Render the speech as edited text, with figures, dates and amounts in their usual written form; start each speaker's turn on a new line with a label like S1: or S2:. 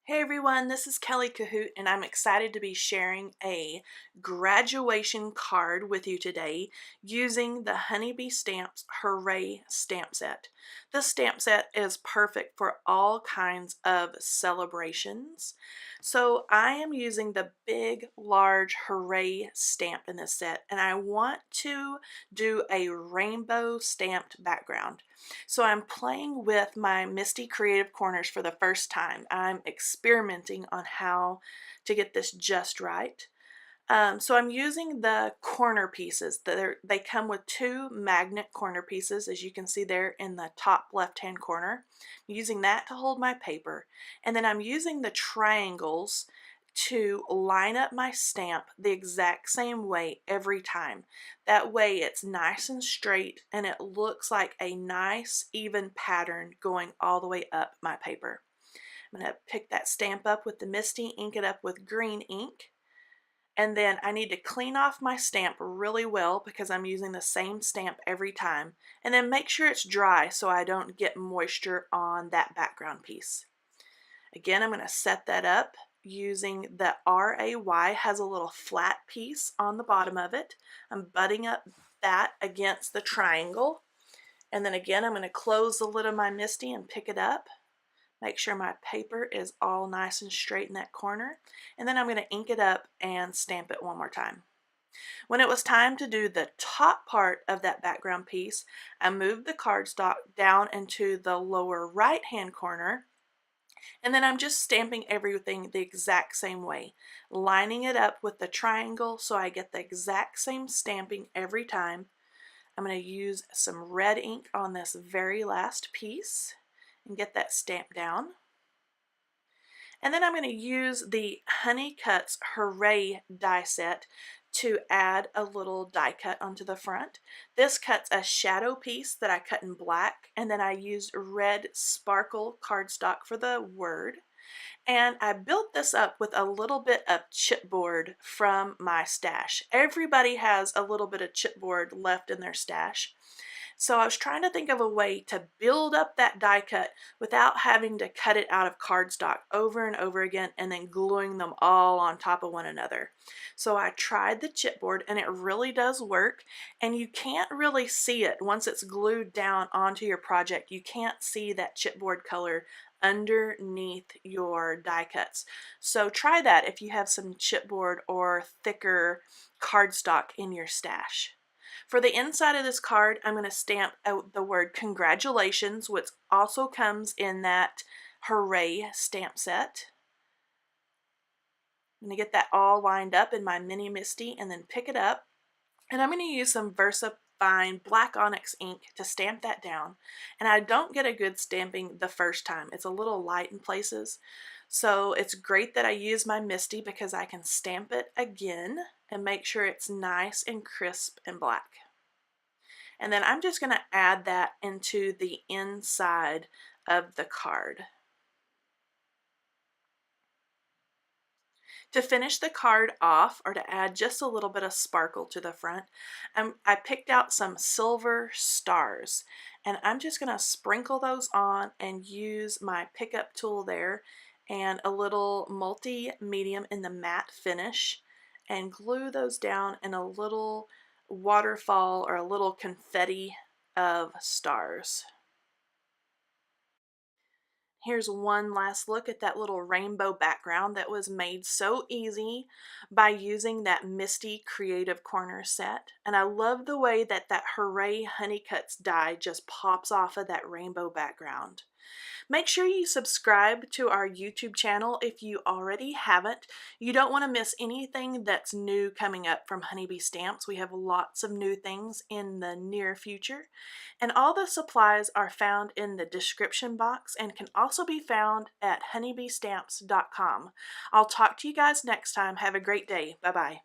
S1: Hey everyone, this is Kelly Cahoot, and I'm excited to be sharing a graduation card with you today using the Honeybee Stamps HOORAY stamp set. This stamp set is perfect for all kinds of celebrations. So I am using the big, large HOORAY stamp in this set, and I want to do a rainbow stamped background. So I'm playing with my Misty Creative Corners for the first time. I'm experimenting on how to get this just right. So I'm using the corner pieces. They come with two magnet corner pieces, as you can see there in the top left-hand corner. I'm using that to hold my paper. And then I'm using the triangles to line up my stamp the exact same way every time. That way it's nice and straight and it looks like a nice even pattern going all the way up my paper. I'm going to pick that stamp up with the Misty, ink it up with green ink, and then I need to clean off my stamp really well because I'm using the same stamp every time, and then make sure it's dry so I don't get moisture on that background piece. Again, I'm going to set that up using the RAY, has a little flat piece on the bottom of it. I'm butting up that against the triangle, and then again I'm going to close the lid of my Misty and pick it up. Make sure my paper is all nice and straight in that corner, and then I'm going to ink it up and stamp it one more time. When it was time to do the top part of that background piece, I moved the cardstock down into the lower right hand corner, and then I'm just stamping everything the exact same way, lining it up with the triangle so I get the exact same stamping every time. I'm going to use some red ink on this very last piece and get that stamped down. And then I'm going to use the Honey Cuts HOORAY die set to add a little die cut onto the front. This cuts a shadow piece that I cut in black, and then I used red sparkle cardstock for the word. And I built this up with a little bit of chipboard from my stash. Everybody has a little bit of chipboard left in their stash. So I was trying to think of a way to build up that die cut without having to cut it out of cardstock over and over again and then gluing them all on top of one another. So I tried the chipboard and it really does work, and you can't really see it once it's glued down onto your project. You can't see that chipboard color underneath your die cuts. So try that if you have some chipboard or thicker cardstock in your stash. For the inside of this card, I'm going to stamp out the word congratulations, which also comes in that HOORAY stamp set. I'm going to get that all lined up in my mini Misty and then pick it up. And I'm going to use some VersaFine black onyx ink to stamp that down. And I don't get a good stamping the first time. It's a little light in places. So it's great that I use my Misty because I can stamp it again and make sure it's nice and crisp and black. And then I'm just going to add that into the inside of the card. To finish the card off, or to add just a little bit of sparkle to the front, I picked out some silver stars, and I'm just going to sprinkle those on and use my pickup tool there and a little multi-medium in the matte finish and glue those down in a little waterfall or a little confetti of stars. Here's one last look at that little rainbow background that was made so easy by using that Misty Creative Corner set. And I love the way that that HOORAY Honey Cuts die just pops off of that rainbow background. Make sure you subscribe to our YouTube channel if you already haven't. You don't want to miss anything that's new coming up from Honeybee Stamps. We have lots of new things in the near future. And all the supplies are found in the description box and can also be found at honeybeestamps.com. I'll talk to you guys next time. Have a great day. Bye-bye.